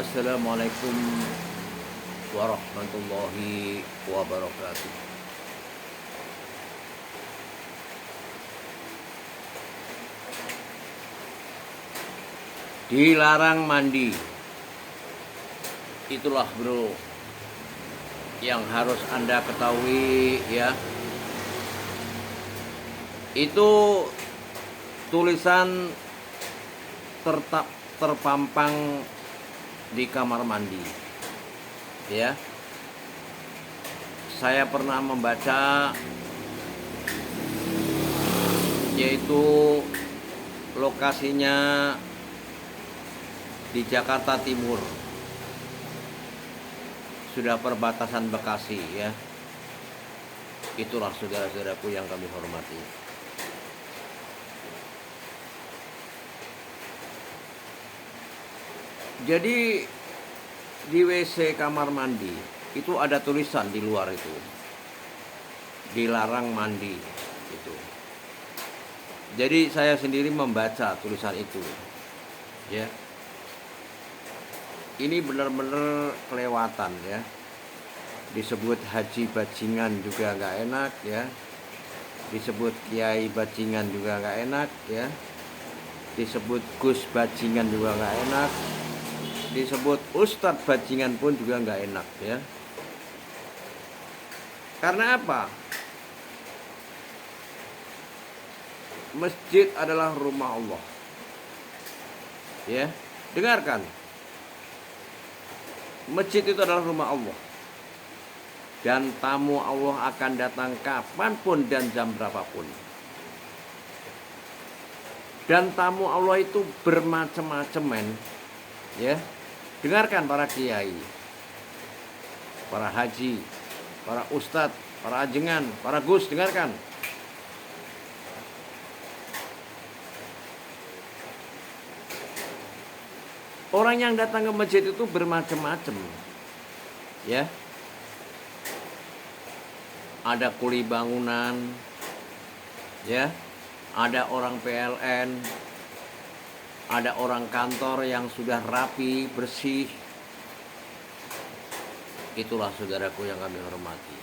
Assalamualaikum warahmatullahi wabarakatuh. Dilarang mandi. Itulah bro yang harus Anda ketahui ya. Itu tulisan terpampang di kamar mandi ya. Saya pernah membaca, yaitu lokasinya di Jakarta Timur, sudah perbatasan Bekasi ya. Itulah saudara-saudaraku yang kami hormati. Jadi di WC kamar mandi itu ada tulisan di luar itu, dilarang mandi itu. Jadi saya sendiri membaca tulisan itu ya. Ini benar-benar kelewatan ya. Disebut haji bajingan juga nggak enak ya. Disebut kiai bajingan juga nggak enak ya. Disebut gus bajingan juga nggak enak. Disebut ustadz bajingan pun juga nggak enak ya. Karena apa? Masjid adalah rumah Allah ya. Dengarkan, masjid itu adalah rumah Allah, dan tamu Allah akan datang kapanpun dan jam berapapun. Dan tamu Allah itu bermacam-macam men ya. Dengarkan para kiai, para haji, para ustadz, para ajengan, para gus, dengarkan. Orang yang datang ke masjid itu bermacam-macam ya. Ada kuli bangunan ya, ada orang PLN, ada orang kantor yang sudah rapi, bersih. Itulah saudaraku yang kami hormati.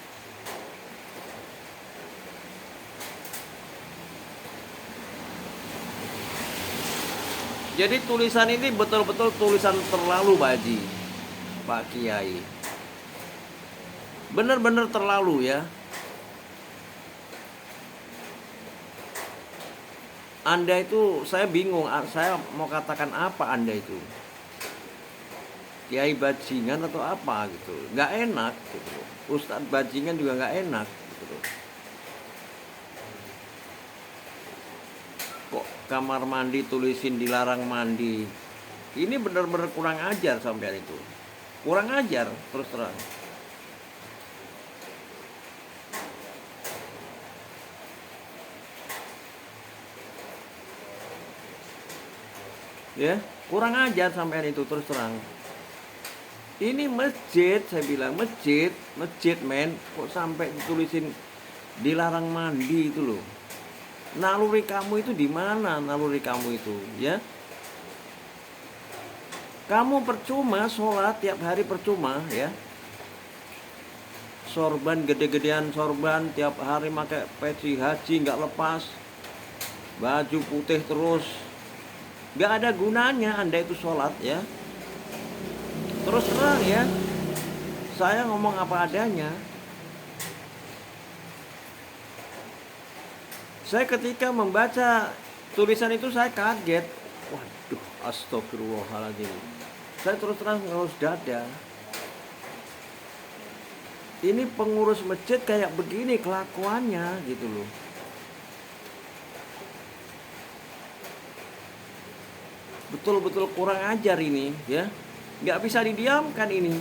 Jadi tulisan ini betul-betul tulisan terlalu Pak Haji, Pak Kiai. Benar-benar terlalu ya. Anda itu, saya bingung, saya mau katakan apa Anda itu? Kiai bajingan atau apa gitu? Nggak enak gitu. Ustadz bajingan juga nggak enak gitu. Kok kamar mandi tulisin dilarang mandi? Ini benar-benar kurang ajar sampean itu. Kurang ajar terus terang. Ya, kurang ajar sampean itu terus terang. Ini masjid, saya bilang masjid men, kok sampai ditulisin dilarang mandi itu loh. Naluri kamu itu di mana? Naluri kamu itu, ya? Kamu percuma sholat tiap hari, percuma, ya? Sorban gede-gedean, sorban tiap hari pakai peci haji nggak lepas, baju putih terus, nggak ada gunanya Anda itu sholat, ya? Terus terang ya, saya ngomong apa adanya. Saya ketika membaca tulisan itu saya kaget. Waduh, astagfirullahaladzim. Saya terus terang ngelus dada. Ini pengurus masjid kayak begini kelakuannya gitu loh. Betul-betul kurang ajar ini ya. Nggak bisa didiamkan ini.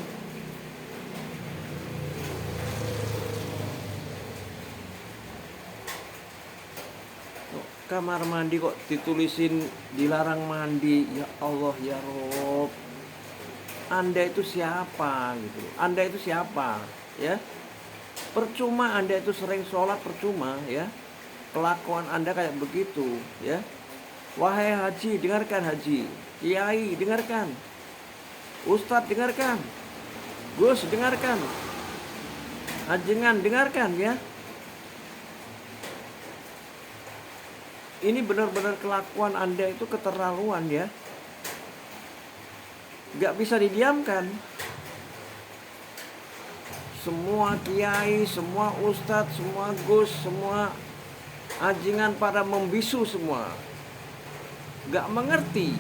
Kamar mandi kok ditulisin dilarang mandi. Ya Allah ya Rob, Anda itu siapa gitu? Anda itu siapa ya? Percuma Anda itu sering sholat, percuma ya. Kelakuan Anda kayak begitu ya. Wahai haji, dengarkan haji. Kiai, dengarkan. Ustadz dengarkan, Gus dengarkan, Ajengan dengarkan ya. Ini benar-benar kelakuan Anda itu keterlaluan ya. Gak bisa didiamkan. Semua kiai, semua ustadz, semua gus, semua ajengan pada membisu semua. Gak mengerti.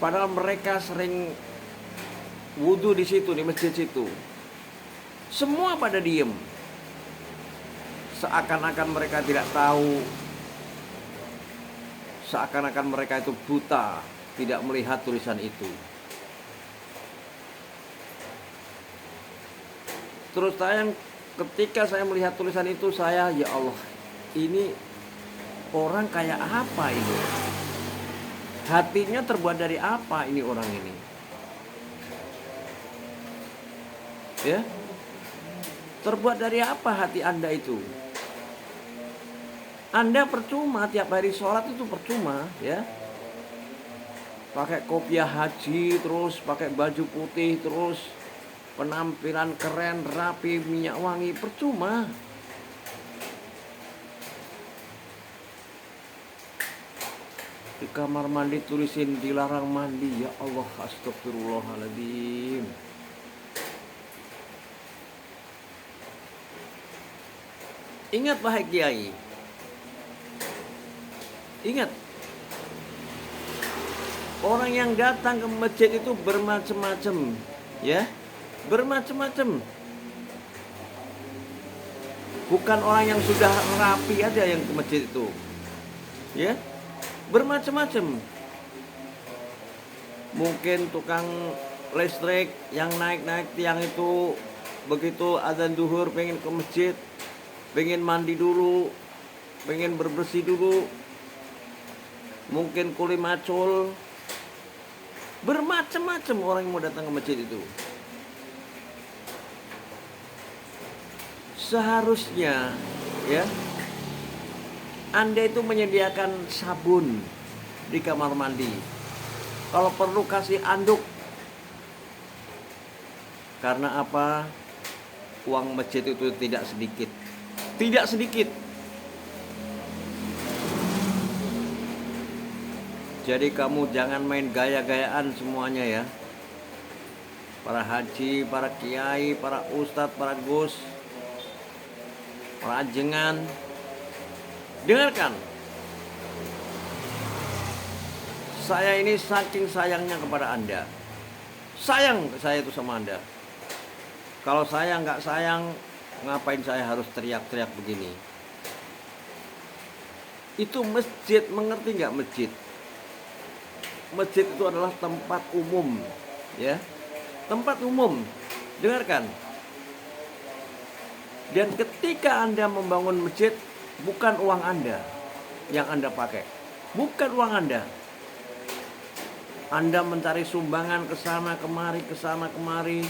Padahal mereka sering wudhu di situ, di masjid situ. Semua pada diem. Seakan-akan mereka tidak tahu. Seakan-akan mereka itu buta, tidak melihat tulisan itu. Terus ketika saya melihat tulisan itu, saya, ya Allah, ini orang kayak apa ini? Hatinya terbuat dari apa ini orang ini? Ya, terbuat dari apa hati Anda itu? Anda percuma tiap hari sholat itu percuma ya. Pakai kopiah haji, terus pakai baju putih, terus penampilan keren, rapi, minyak wangi, percuma. Di kamar mandi tulisin dilarang mandi. Ya Allah, astagfirullahaladzim. Ingat wahai kiai, ingat, orang yang datang ke masjid itu bermacam-macam, ya, bermacam-macam. Bukan orang yang sudah rapi aja yang ke masjid itu, ya, bermacam-macam. Mungkin tukang listrik yang naik-naik tiang itu, begitu azan zuhur pengen ke masjid, pengen mandi dulu, pengen berbersih dulu. Mungkin kuli macul. Bermacam-macam orang yang mau datang ke masjid itu. Seharusnya ya, Anda itu menyediakan sabun di kamar mandi. Kalau perlu kasih anduk. Karena apa? Uang masjid itu tidak sedikit. Tidak sedikit. Jadi kamu jangan main gaya-gayaan semuanya ya. Para haji, para kiai, para ustadz, para gus, para ajengan. Dengarkan. Saya ini saking sayangnya kepada Anda. Sayang saya itu sama Anda. Kalau saya nggak sayang, ngapain saya harus teriak-teriak begini? Itu masjid, mengerti nggak masjid? Masjid itu adalah tempat umum, ya, tempat umum. Dengarkan. Dan ketika Anda membangun masjid, bukan uang Anda yang Anda pakai, bukan uang Anda. Anda mencari sumbangan ke sana kemari, ke sana kemari.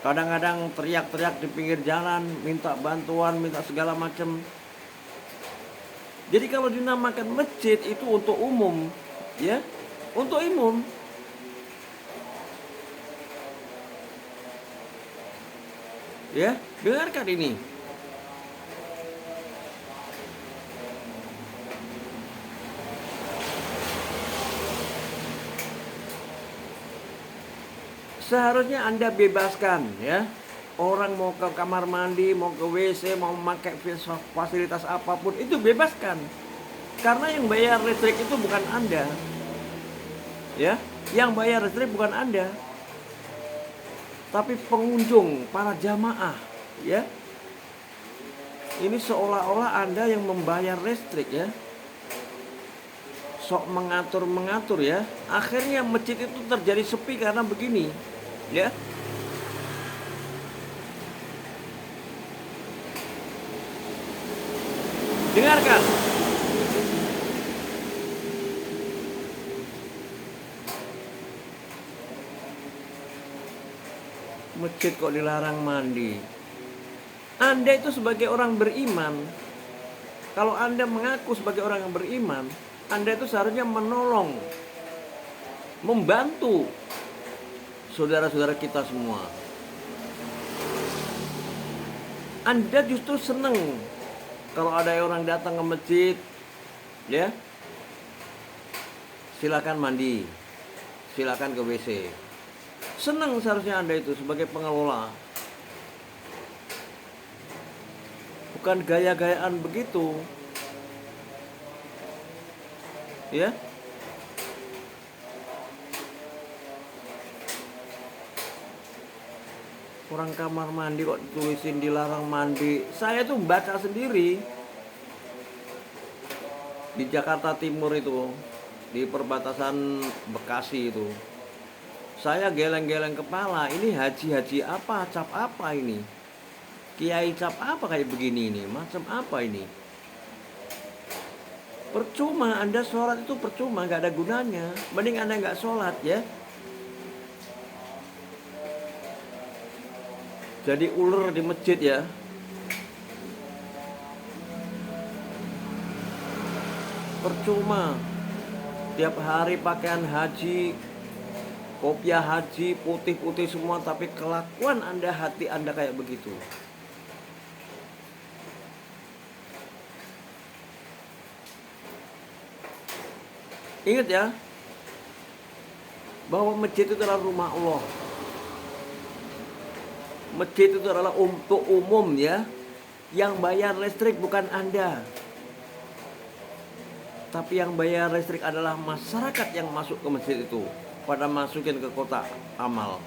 Kadang-kadang teriak-teriak di pinggir jalan, minta bantuan, minta segala macam. Jadi kalau dinamakan masjid itu untuk umum, ya. Untuk umum. Ya, dengarkan ini. Seharusnya Anda bebaskan ya. Orang mau ke kamar mandi, mau ke WC, mau memakai fasilitas apapun, itu bebaskan. Karena yang bayar listrik itu bukan Anda. Ya, yang bayar listrik bukan Anda, tapi pengunjung, para jamaah, ya. Ini seolah-olah Anda yang membayar listrik ya. Sok mengatur-mengatur ya. Akhirnya masjid itu terjadi sepi karena begini, ya. Dengarkan. Masjid kok dilarang mandi? Anda itu sebagai orang beriman, kalau Anda mengaku sebagai orang yang beriman, Anda itu seharusnya menolong membantu saudara-saudara kita semua. Anda justru senang kalau ada orang datang ke masjid, ya, silakan mandi, silakan ke WC. Senang seharusnya Anda itu sebagai pengelola. Bukan gaya-gayaan begitu, ya. Orang kamar mandi kok ditulisin dilarang mandi. Saya tuh baca sendiri di Jakarta Timur itu, di perbatasan Bekasi itu. Saya geleng-geleng kepala, ini haji-haji apa, cap apa ini? Kiai cap apa kayak begini ini? Macam apa ini? Percuma, Anda sholat itu percuma, gak ada gunanya. Mending Anda gak sholat, ya. Jadi ular di masjid, ya. Percuma. Tiap hari pakaian haji, kopiah haji, putih-putih semua, tapi kelakuan Anda, hati Anda kayak begitu. Ingat ya, bahwa masjid itu adalah rumah Allah. Masjid itu adalah untuk umum, ya. Yang bayar listrik bukan Anda, tapi yang bayar listrik adalah masyarakat yang masuk ke masjid itu, pada masukin ke kotak amal.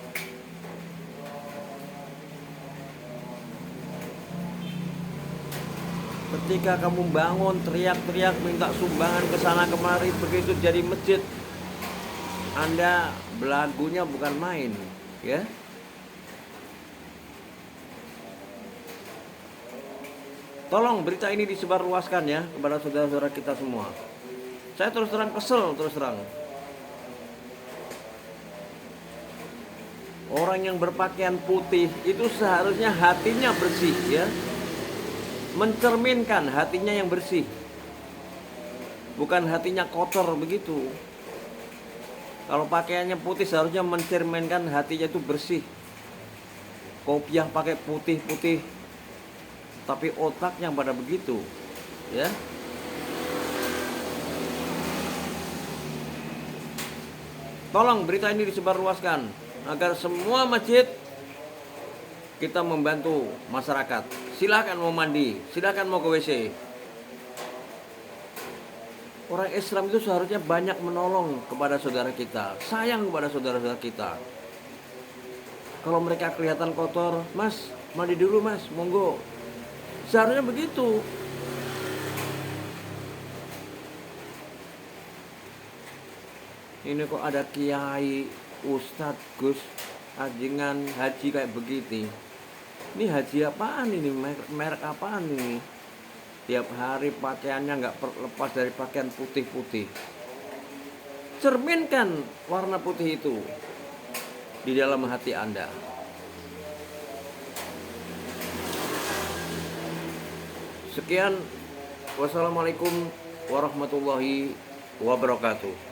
Ketika kamu bangun teriak-teriak minta sumbangan ke sana kemari, begitu jadi masjid, Anda belagunya bukan main, ya. Tolong berita ini disebarluaskan, ya, kepada saudara-saudara kita semua. Saya terus terang kesel, terus terang. Orang yang berpakaian putih itu seharusnya hatinya bersih, ya. Mencerminkan hatinya yang bersih, bukan hatinya kotor begitu. Kalau pakaiannya putih seharusnya mencerminkan hatinya itu bersih. Kopiah pakai putih-putih, tapi otaknya pada begitu, ya. Tolong berita ini disebarluaskan agar semua masjid kita membantu masyarakat. Silakan mau mandi, silakan mau ke WC. Orang Islam itu seharusnya banyak menolong kepada saudara kita, sayang kepada saudara-saudara kita. Kalau mereka kelihatan kotor, Mas, mandi dulu Mas, monggo. Seharusnya begitu. Ini kok ada kiai, ustadz, gus, ajingan, haji kayak begitu. Ini haji apaan ini? Merek apaan ini? Tiap hari pakaiannya nggak lepas dari pakaian putih-putih. Cerminkan warna putih itu di dalam hati Anda. Sekian, wassalamualaikum warahmatullahi wabarakatuh.